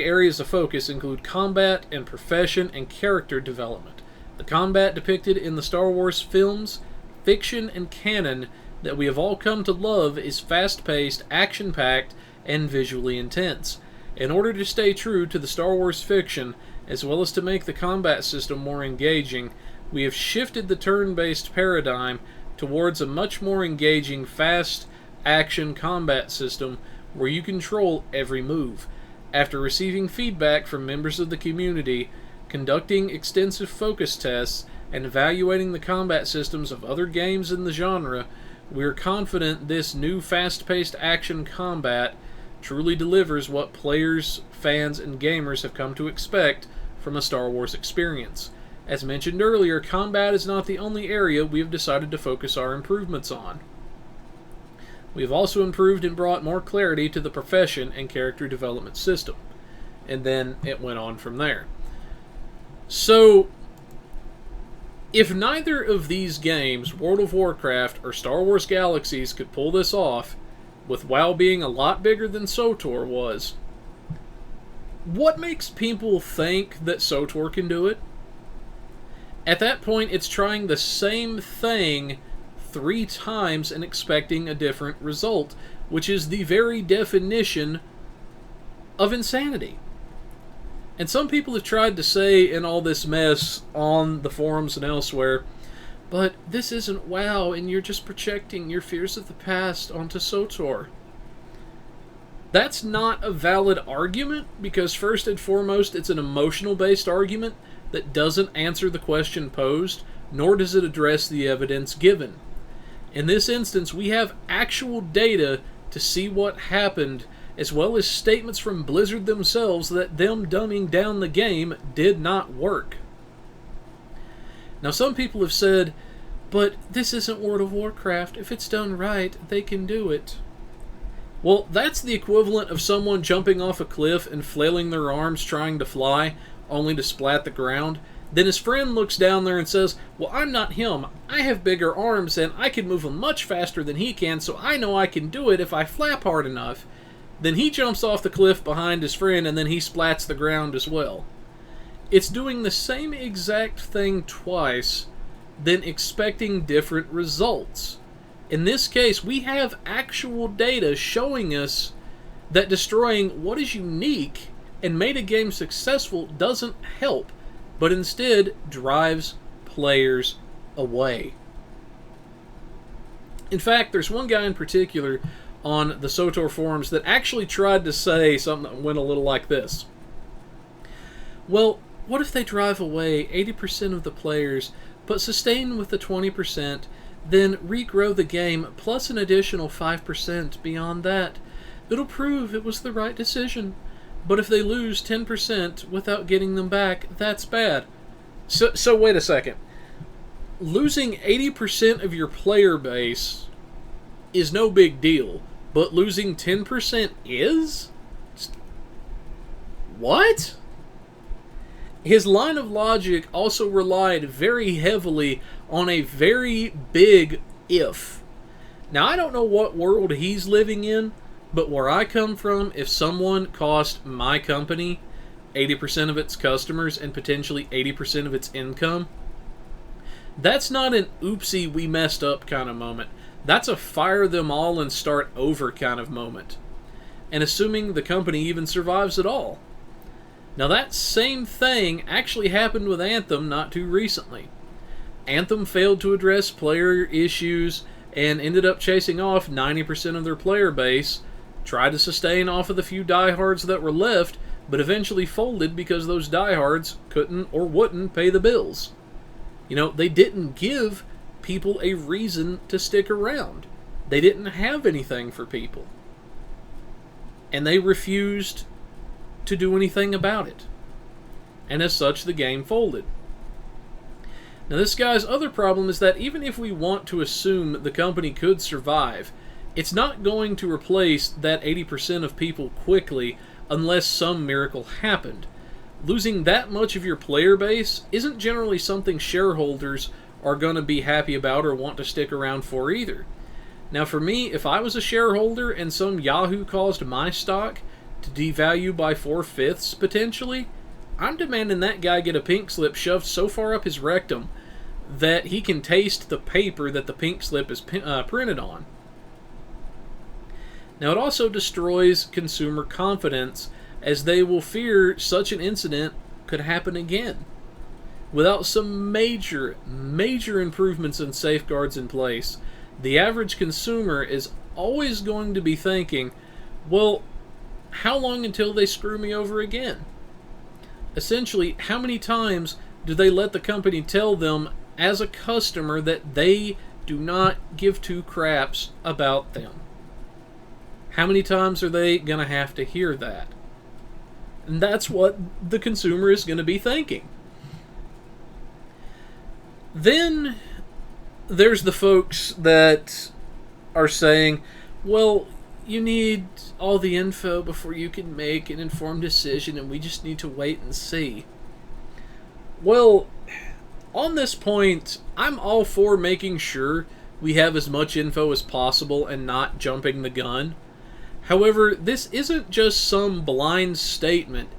areas of focus include combat and profession and character development. The combat depicted in the Star Wars films, fiction, and canon that we have all come to love is fast-paced, action-packed, and visually intense. In order to stay true to the Star Wars fiction, as well as to make the combat system more engaging, we have shifted the turn-based paradigm towards a much more engaging, fast action combat system where you control every move. After receiving feedback from members of the community, conducting extensive focus tests, and evaluating the combat systems of other games in the genre, we are confident this new fast-paced action combat truly delivers what players, fans, and gamers have come to expect from a Star Wars experience. As mentioned earlier, combat is not the only area we have decided to focus our improvements on. We have also improved and brought more clarity to the profession and character development system. And then it went on from there. So, if neither of these games, World of Warcraft or Star Wars Galaxies, could pull this off, with WoW being a lot bigger than SWTOR was, what makes people think that SWTOR can do it? At that point, it's trying the same thing 3 times and expecting a different result, which is the very definition of insanity. And some people have tried to say in all this mess on the forums and elsewhere, but this isn't WoW and you're just projecting your fears of the past onto SWTOR. That's not a valid argument, because first and foremost, it's an emotional-based argument that doesn't answer the question posed, nor does it address the evidence given. In this instance, we have actual data to see what happened, as well as statements from Blizzard themselves that them dumbing down the game did not work. Now, some people have said, But this isn't World of Warcraft. If it's done right, they can do it. Well, that's the equivalent of someone jumping off a cliff and flailing their arms trying to fly, only to splat the ground. Then his friend looks down there and says, well, I'm not him. I have bigger arms and I can move them much faster than he can, so I know I can do it if I flap hard enough. Then he jumps off the cliff behind his friend and then he splats the ground as well. It's doing the same exact thing twice, then expecting different results. In this case, we have actual data showing us that destroying what is unique and made a game successful doesn't help, but instead drives players away. In fact, there's one guy in particular on the SWTOR forums that actually tried to say something that went a little like this. Well, what if they drive away 80% of the players, but sustain with the 20%, then regrow the game plus an additional 5% beyond that? It'll prove it was the right decision. But if they lose 10% without getting them back, that's bad. So wait a second. Losing 80% of your player base is no big deal, but losing 10% is? What? His line of logic also relied very heavily on a very big if. Now, I don't know what world he's living in, but where I come from, if someone cost my company 80% of its customers and potentially 80% of its income, that's not an oopsie we messed up kind of moment. That's a fire them all and start over kind of moment. And assuming the company even survives at all. Now that same thing actually happened with Anthem not too recently. Anthem failed to address player issues and ended up chasing off 90% of their player base, tried to sustain off of the few diehards that were left, but eventually folded because those diehards couldn't or wouldn't pay the bills. You know, they didn't give people a reason to stick around. They didn't have anything for people. And they refused to do anything about it. And as such, the game folded. Now, this guy's other problem is that even if we want to assume the company could survive, it's not going to replace that 80% of people quickly unless some miracle happened. Losing that much of your player base isn't generally something shareholders are going to be happy about or want to stick around for either. Now, for me, if I was a shareholder and some Yahoo caused my stock to devalue by 4/5 potentially, I'm demanding that guy get a pink slip shoved so far up his rectum that he can taste the paper that the pink slip is printed on. Now, it also destroys consumer confidence, as they will fear such an incident could happen again. Without some major improvements and safeguards in place, the average consumer is always going to be thinking, well, how long until they screw me over again? Essentially, how many times do they let the company tell them as a customer that they do not give two craps about them? How many times are they going to have to hear that? And that's what the consumer is going to be thinking. Then there's the folks that are saying, well, you need all the info before you can make an informed decision, and we just need to wait and see. Well, on this point, I'm all for making sure we have as much info as possible and not jumping the gun. However, this isn't just some blind statement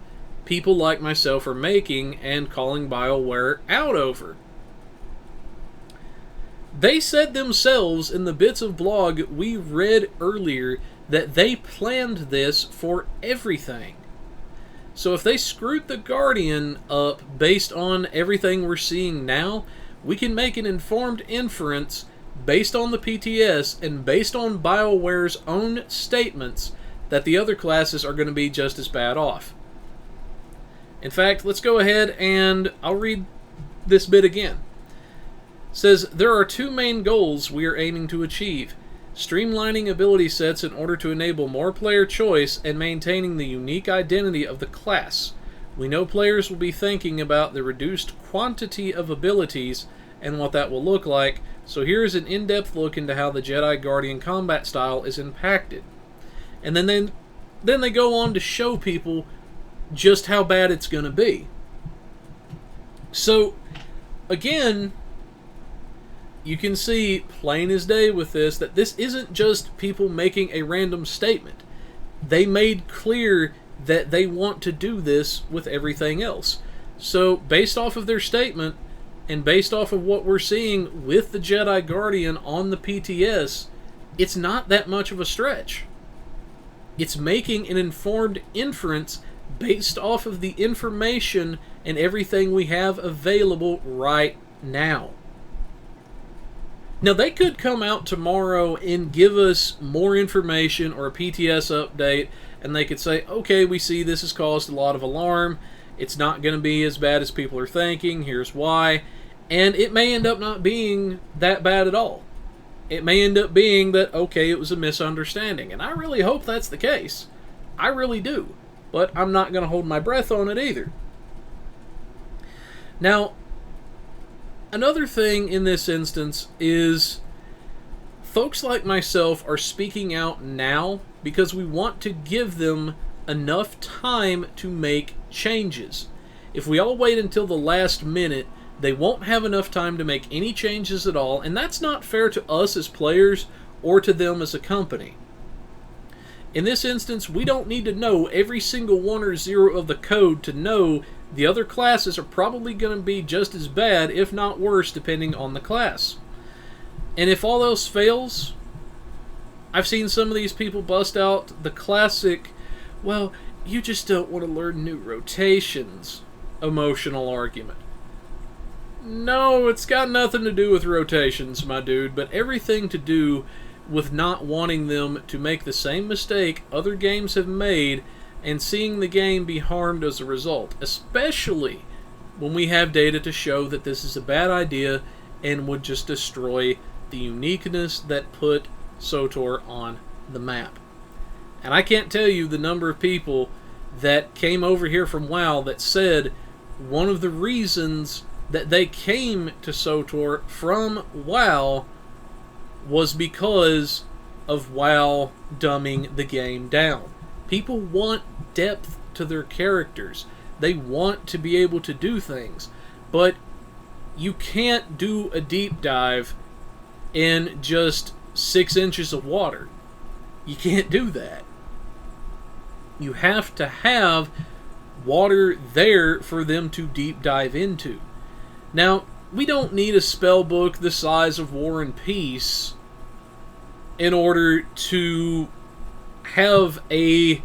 people like myself are making and calling Bioware out over. They said themselves in the bits of blog we read earlier that they planned this for everything. So if they screwed the Guardian up based on everything we're seeing now, we can make an informed inference based on the PTS and based on BioWare's own statements that the other classes are going to be just as bad off. In fact, let's go ahead and I'll read this bit again. It says, there are two main goals we are aiming to achieve: streamlining ability sets in order to enable more player choice and maintaining the unique identity of the class. We know players will be thinking about the reduced quantity of abilities and what that will look like. So here's an in-depth look into how the Jedi Guardian combat style is impacted. And then they go on to show people just how bad it's going to be. So, again, you can see plain as day with this that this isn't just people making a random statement. They made clear that they want to do this with everything else. So, based off of their statement, and based off of what we're seeing with the Jedi Guardian on the PTS, it's not that much of a stretch. It's making an informed inference based off of the information and everything we have available right now. Now, they could come out tomorrow and give us more information or a PTS update, and they could say, okay, we see this has caused a lot of alarm. It's not going to be as bad as people are thinking. Here's why. And it may end up not being that bad at all. It may end up being that, okay, it was a misunderstanding. And I really hope that's the case. I really do. But I'm not going to hold my breath on it either. Now, another thing in this instance is folks like myself are speaking out now because we want to give them enough time to make changes. If we all wait until the last minute, they won't have enough time to make any changes at all, and that's not fair to us as players or to them as a company. In this instance, we don't need to know every single 1 or 0 of the code to know the other classes are probably going to be just as bad, if not worse, depending on the class. And if all else fails, I've seen some of these people bust out the classic, well, you just don't want to learn new rotations emotional argument. No, it's got nothing to do with rotations, my dude, but everything to do with not wanting them to make the same mistake other games have made and seeing the game be harmed as a result, especially when we have data to show that this is a bad idea and would just destroy the uniqueness that put SWTOR on the map. And I can't tell you the number of people that came over here from WoW that said one of the reasons that they came to SWTOR from WoW was because of WoW dumbing the game down. People want depth to their characters. They want to be able to do things. But you can't do a deep dive in just 6 inches of water. You can't do that. You have to have water there for them to deep dive into. Now, we don't need a spell book the size of War and Peace in order to have a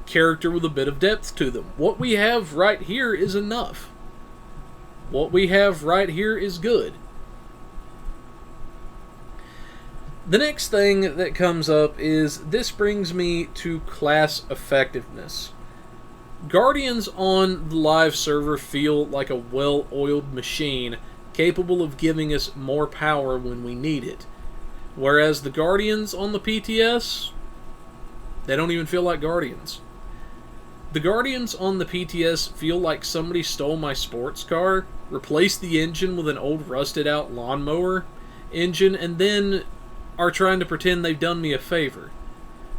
character with a bit of depth to them. What we have right here is enough. What we have right here is good. The next thing that comes up is this brings me to class effectiveness. Guardians on the live server feel like a well-oiled machine capable of giving us more power when we need it. Whereas the Guardians on the PTS, they don't even feel like Guardians. The Guardians on the PTS feel like somebody stole my sports car, replaced the engine with an old rusted-out lawnmower engine, and then are trying to pretend they've done me a favor.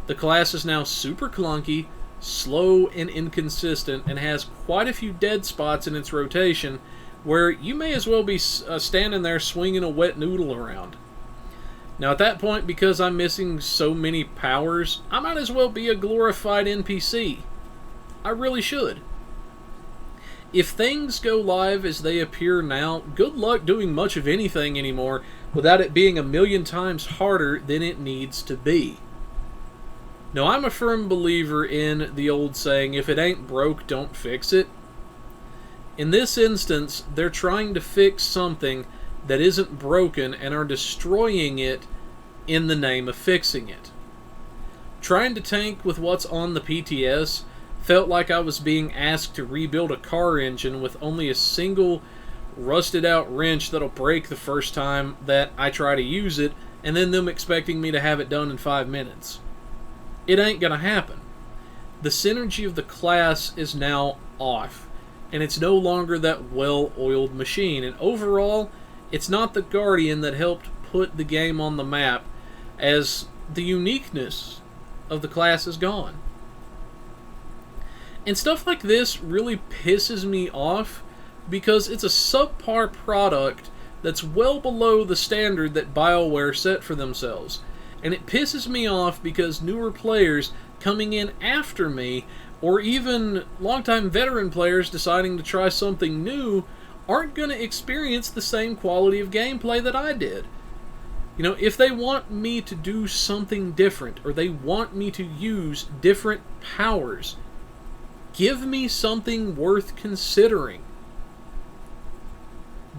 The class is now super clunky, slow and inconsistent, and has quite a few dead spots in its rotation where you may as well be standing there swinging a wet noodle around. Now at that point, because I'm missing so many powers, I might as well be a glorified NPC. I really should. If things go live as they appear now, good luck doing much of anything anymore without it being a million times harder than it needs to be. Now, I'm a firm believer in the old saying, if it ain't broke, don't fix it. In this instance, they're trying to fix something that isn't broken and are destroying it in the name of fixing it. Trying to tank with what's on the PTS felt like I was being asked to rebuild a car engine with only a single rusted out wrench that'll break the first time that I try to use it, and then them expecting me to have it done in 5 minutes. It ain't gonna happen. The synergy of the class is now off, and it's no longer that well-oiled machine, and overall, It's not the Guardian that helped put the game on the map, as the uniqueness of the class is gone. And stuff like this really pisses me off because it's a subpar product that's well below the standard that Bioware set for themselves. And it pisses me off because newer players coming in after me, or even longtime veteran players deciding to try something new, aren't going to experience the same quality of gameplay that I did. You know, if they want me to do something different, or they want me to use different powers, give me something worth considering.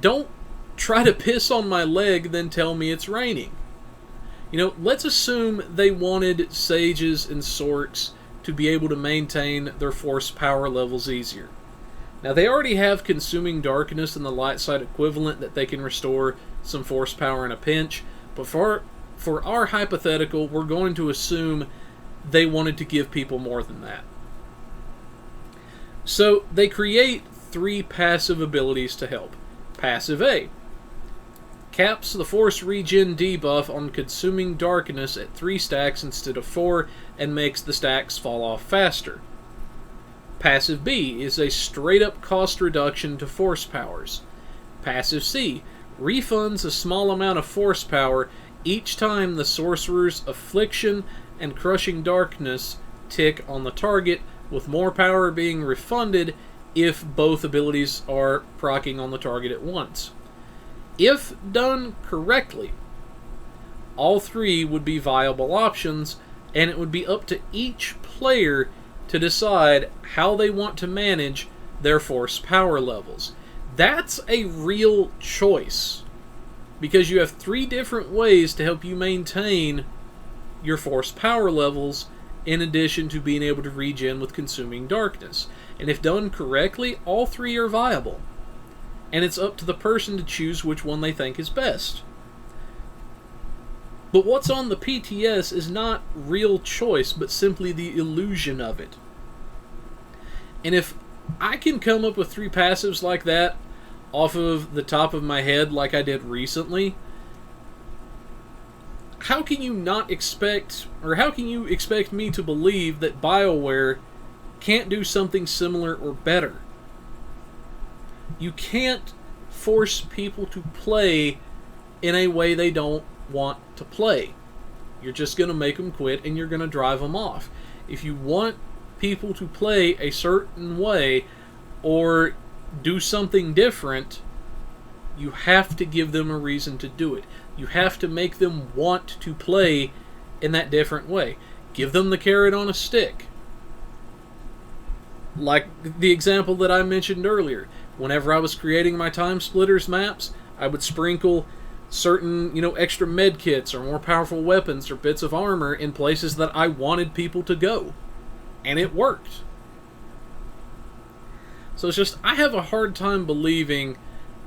Don't try to piss on my leg, then tell me it's raining. You know, let's assume they wanted sages and sorks to be able to maintain their force power levels easier. Now, they already have consuming darkness and the light side equivalent that they can restore some force power in a pinch, but for our hypothetical, we're going to assume they wanted to give people more than that. So they create 3 passive abilities to help. Passive A caps the force regen debuff on consuming darkness at 3 stacks instead of 4 and makes the stacks fall off faster. Passive B is a straight up cost reduction to force powers. Passive C refunds a small amount of force power each time the sorcerer's affliction and crushing darkness tick on the target, with more power being refunded if both abilities are proccing on the target at once. If done correctly, all 3 would be viable options, and it would be up to each player to decide how they want to manage their force power levels. That's a real choice, because you have 3 different ways to help you maintain your force power levels, in addition to being able to regen with consuming darkness. And if done correctly, all 3 are viable. And it's up to the person to choose which one they think is best. But what's on the PTS is not real choice, but simply the illusion of it. And if I can come up with 3 passives like that off of the top of my head like I did recently, how can you not expect, or how can you expect me to believe that Bioware can't do something similar or better? You can't force people to play in a way they don't want to play. You're just going to make them quit, and you're going to drive them off. If you want people to play a certain way or do something different, you have to give them a reason to do it. You have to make them want to play in that different way. Give them the carrot on a stick. Like the example that I mentioned earlier. Whenever I was creating my TimeSplitters maps, I would sprinkle certain, extra med kits or more powerful weapons or bits of armor in places that I wanted people to go. And it worked. So it's just, I have a hard time believing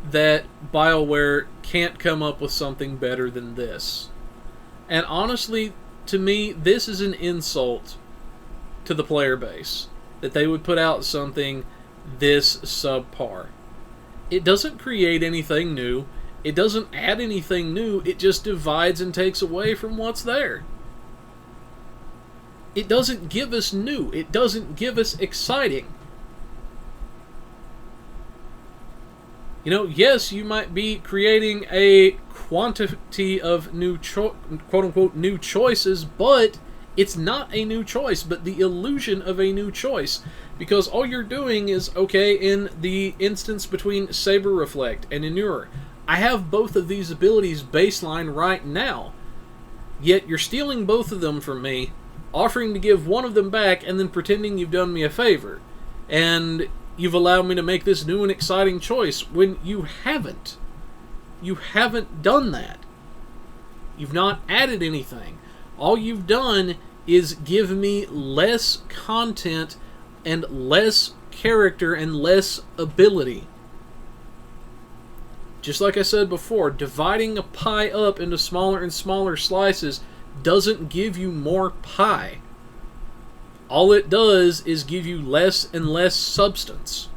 that Bioware can't come up with something better than this. And honestly, to me, this is an insult to the player base, that they would put out something this subpar. It doesn't create anything new. It doesn't add anything new. It just divides and takes away from what's there. It doesn't give us new. It doesn't give us exciting. Yes, you might be creating a quantity of new, quote-unquote, new choices, but it's not a new choice, but the illusion of a new choice. Because all you're doing is, okay, in the instance between Saber Reflect and Inure, I have both of these abilities baseline right now, yet you're stealing both of them from me, offering to give one of them back, and then pretending you've done me a favor. And you've allowed me to make this new and exciting choice when you haven't. You haven't done that. You've not added anything. All you've done is give me less content and less character and less ability. Just like I said before, dividing a pie up into smaller and smaller slices doesn't give you more pie. All it does is give you less and less substance.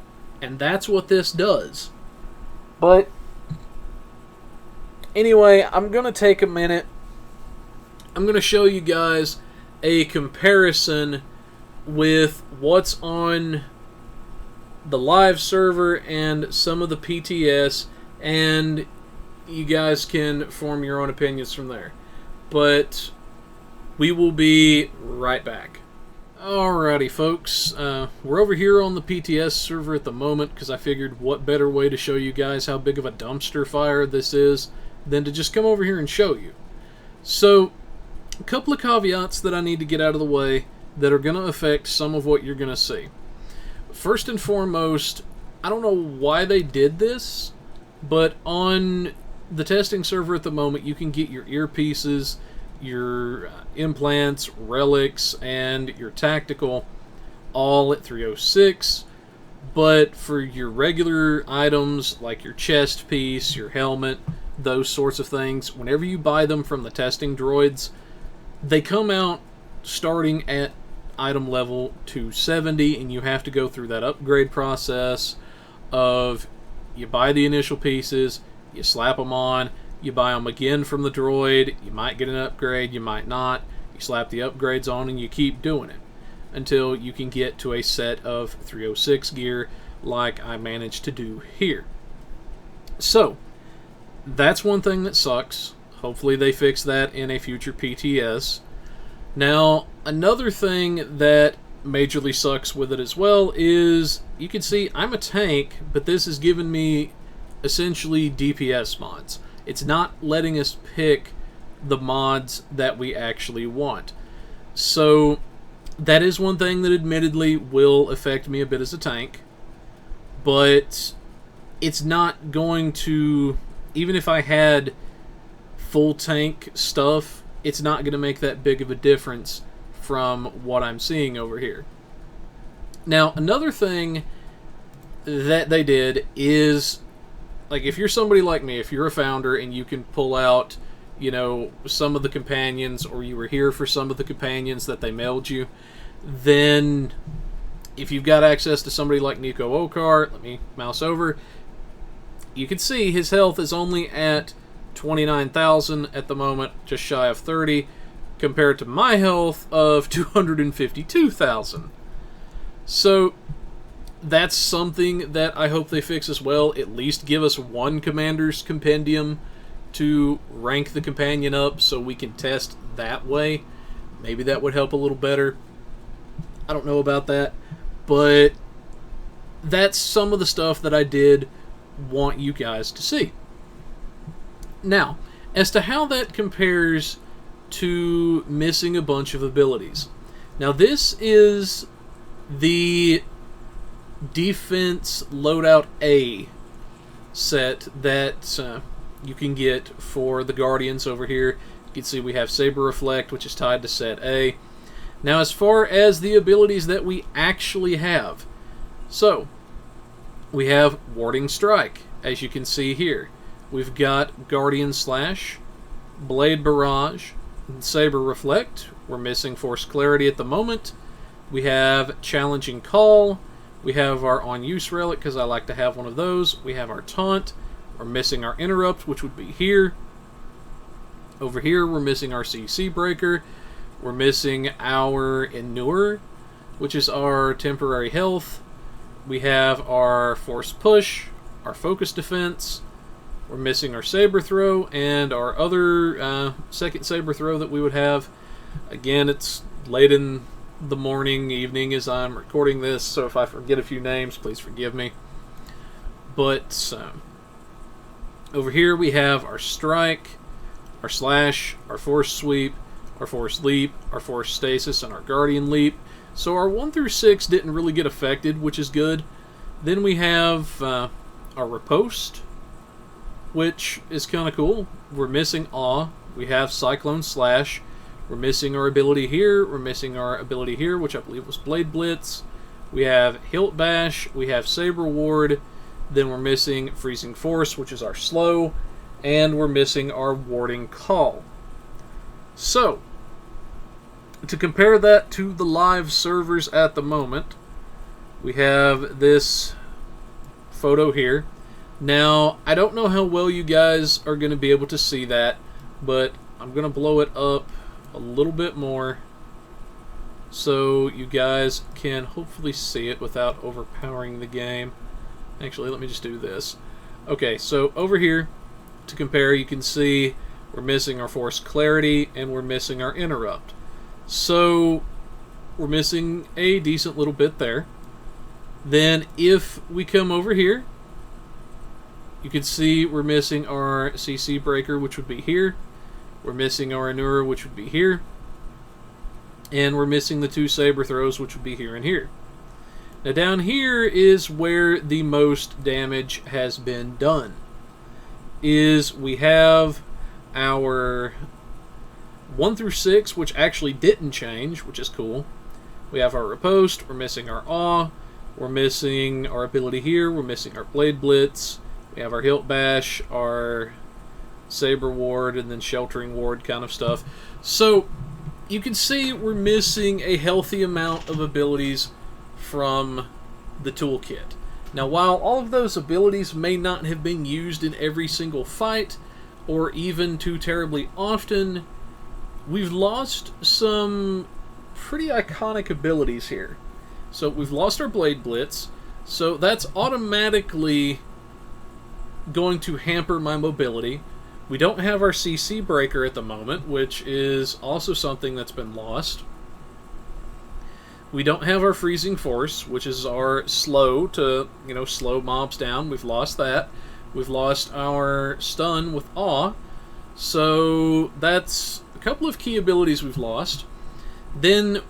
And that's what this does. But Anyway, I'm going to take a minute. I'm going to show you guys a comparison with what's on the live server and some of the PTS, and you guys can form your own opinions from there. But we will be right back. Alrighty, folks. We're over here on the PTS server at the moment because I figured what better way to show you guys how big of a dumpster fire this is than to just come over here and show you. So, a couple of caveats that I need to get out of the way that are going to affect some of what you're going to see. First and foremost, I don't know why they did this, but on the testing server at the moment, you can get your earpieces, your implants, relics, and your tactical all at 306, but for your regular items like your chest piece, your helmet, those sorts of things, whenever you buy them from the testing droids, they come out starting at item level 270, and you have to go through that upgrade process of you buy the initial pieces, you slap them on, you buy them again from the droid, you might get an upgrade, you might not, you slap the upgrades on, and you keep doing it until you can get to a set of 306 gear like I managed to do here. So, that's one thing that sucks. Hopefully they fix that in a future PTS. Now, another thing that majorly sucks with it as well is, you can see I'm a tank, but this is giving me essentially DPS mods. It's not letting us pick the mods that we actually want. So, that is one thing that admittedly will affect me a bit as a tank, but it's not going to, even if I had full tank stuff, it's not going to make that big of a difference from what I'm seeing over here. Now, another thing that they did is, like, if you're somebody like me, if you're a founder and you can pull out, you know, some of the companions, or you were here for some of the companions that they mailed you, then if you've got access to somebody like Nico Okar, let me mouse over, you can see his health is only at 29,000 at the moment, just shy of 30, compared to my health of 252,000. So that's something that I hope they fix as well. At least give us one commander's compendium to rank the companion up so we can test that way. Maybe that would help a little better. I don't know about that, but that's some of the stuff that I did want you guys to see. Now, as to how that compares to missing a bunch of abilities. Now, this is the Defense Loadout A set that you can get for the Guardians over here. You can see we have Saber Reflect, which is tied to set A. Now, as far as the abilities that we actually have, so we have Warding Strike, as you can see here. We've got Guardian Slash, Blade Barrage, and Saber Reflect. We're missing Force Clarity at the moment. We have Challenging Call. We have our On Use Relic, because I like to have one of those. We have our Taunt. We're missing our Interrupt, which would be here. Over here, we're missing our CC Breaker. We're missing our Inure, which is our temporary health. We have our Force Push, our Focus Defense. We're missing our Saber Throw, and our other second Saber Throw that we would have. Again, it's late in the morning, evening as I'm recording this, so if I forget a few names, please forgive me. But over here we have our Strike, our Slash, our Force Sweep, our Force Leap, our Force Stasis, and our Guardian Leap. So our 1 through 6 didn't really get affected, which is good. Then we have our Riposte, which is kind of cool. We're missing Awe. We have Cyclone Slash. We're missing our ability here. We're missing our ability here, which I believe was Blade Blitz. We have Hilt Bash. We have Saber Ward. Then we're missing Freezing Force, which is our slow. And we're missing our Warding Call. So, to compare that to the live servers at the moment, we have this photo here. Now, I don't know how well you guys are going to be able to see that, but I'm going to blow it up a little bit more so you guys can hopefully see it without overpowering the game. Actually, let me just do this. Okay, so over here, to compare, you can see we're missing our forced clarity and we're missing our interrupt. So we're missing a decent little bit there. Then if we come over here, you can see we're missing our CC breaker, which would be here. We're missing our Anura, which would be here. And we're missing the 2 saber throws, which would be here and here. Now down here is where the most damage has been done. We have our 1 through 6, which actually didn't change, which is cool. We have our riposte, we're missing our awe, we're missing our ability here, we're missing our blade blitz, we have our hilt bash, our saber ward, and then sheltering ward kind of stuff. So you can see we're missing a healthy amount of abilities from the toolkit. Now, while all of those abilities may not have been used in every single fight, or even too terribly often, we've lost some pretty iconic abilities here. So we've lost our Blade Blitz, so that's automatically going to hamper my mobility. We don't have our CC breaker at the moment, which is also something that's been lost. We don't have our freezing force, which is our slow to, slow mobs down. We've lost that. We've lost our stun with awe. So that's a couple of key abilities we've lost. Then,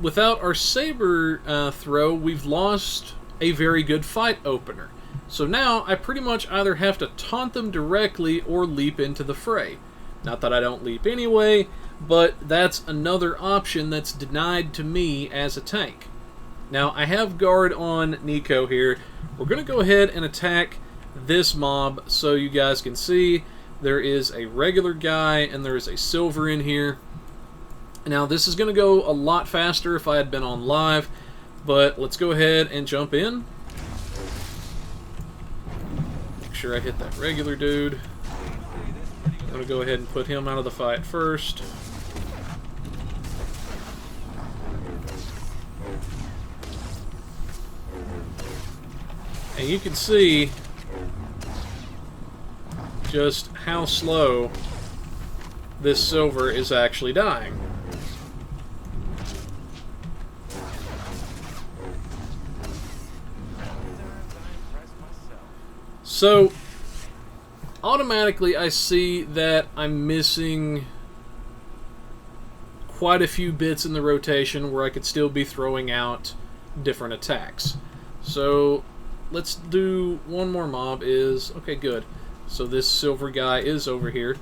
without our saber throw, we've lost a very good fight opener. So now I pretty much either have to taunt them directly or leap into the fray. Not that I don't leap anyway, but that's another option that's denied to me as a tank. Now, I have guard on Nico here. We're going to go ahead and attack this mob so you guys can see there is a regular guy and there is a silver in here. Now, this is going to go a lot faster if I had been on live, but let's go ahead and jump in. Make sure I hit that regular dude. I'm going to go ahead and put him out of the fight first. And you can see just how slow this silver is actually dying. So, automatically I see that I'm missing quite a few bits in the rotation where I could still be throwing out different attacks. So, let's do one more mob okay, good. So this silver guy is over here.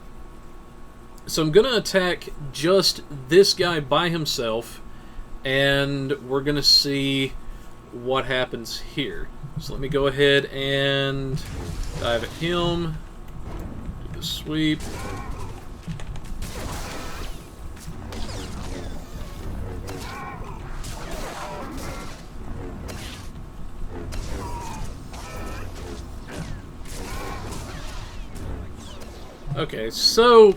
So I'm going to attack just this guy by himself, and we're going to see what happens here. So let me go ahead and dive at him, do the sweep. Okay, so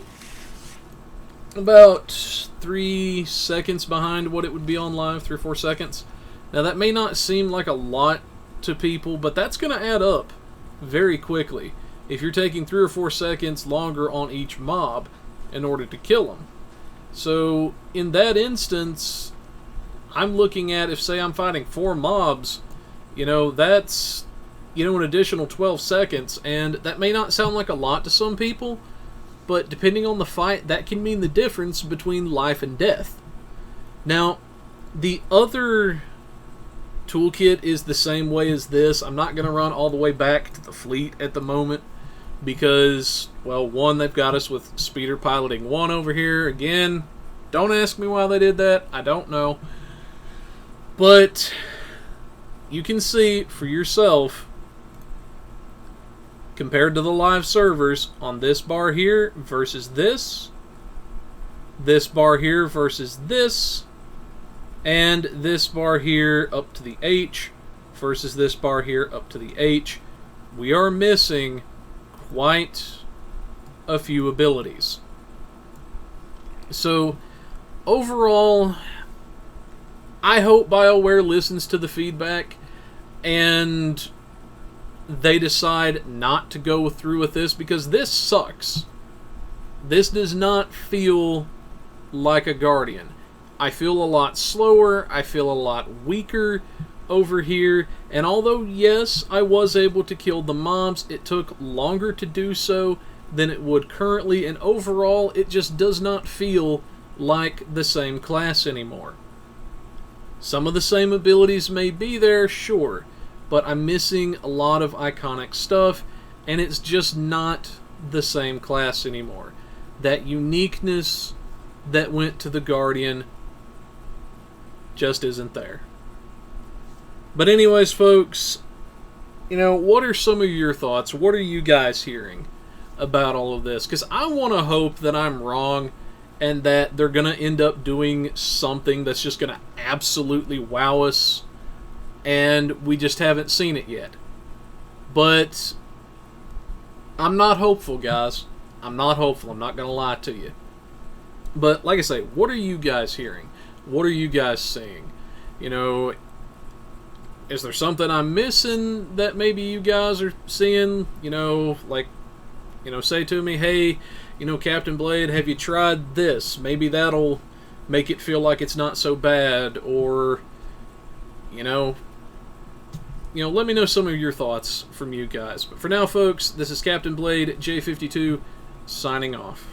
about 3 seconds behind what it would be on live, 3 or 4 seconds. Now that may not seem like a lot to people, but that's going to add up very quickly if you're taking 3 or 4 seconds longer on each mob in order to kill them. So in that instance, I'm looking at, if say I'm fighting 4 mobs, that's an additional 12 seconds, and that may not sound like a lot to some people, but depending on the fight, that can mean the difference between life and death. Now, the other toolkit is the same way as this. I'm not going to run all the way back to the fleet at the moment because, well, one, they've got us with speeder piloting 1 over here. Again, don't ask me why they did that. I don't know. But you can see for yourself, compared to the live servers, on this bar here versus this bar here versus this, and this bar here up to the H versus this bar here up to the H, we are missing quite a few abilities. So, overall, I hope BioWare listens to the feedback and they decide not to go through with this, because this sucks. This does not feel like a Guardian. I feel a lot slower, I feel a lot weaker over here, and although, yes, I was able to kill the mobs, it took longer to do so than it would currently, and overall, it just does not feel like the same class anymore. Some of the same abilities may be there, sure, but I'm missing a lot of iconic stuff, and it's just not the same class anymore. That uniqueness that went to the Guardian just isn't there. But anyways, folks, you know, what are some of your thoughts? What are you guys hearing about all of this? Because I want to hope that I'm wrong and that they're going to end up doing something that's just going to absolutely wow us, and we just haven't seen it yet. But I'm not hopeful, guys. I'm not hopeful. I'm not going to lie to you. But like I say, what are you guys hearing? What are you guys seeing? You know, is there something I'm missing that maybe you guys are seeing? You know, like, you know, say to me, hey, you know, Captain Blade, have you tried this? Maybe that'll make it feel like it's not so bad. Or, you know, let me know some of your thoughts from you guys. But for now, folks, this is Captain Blade, J52, signing off.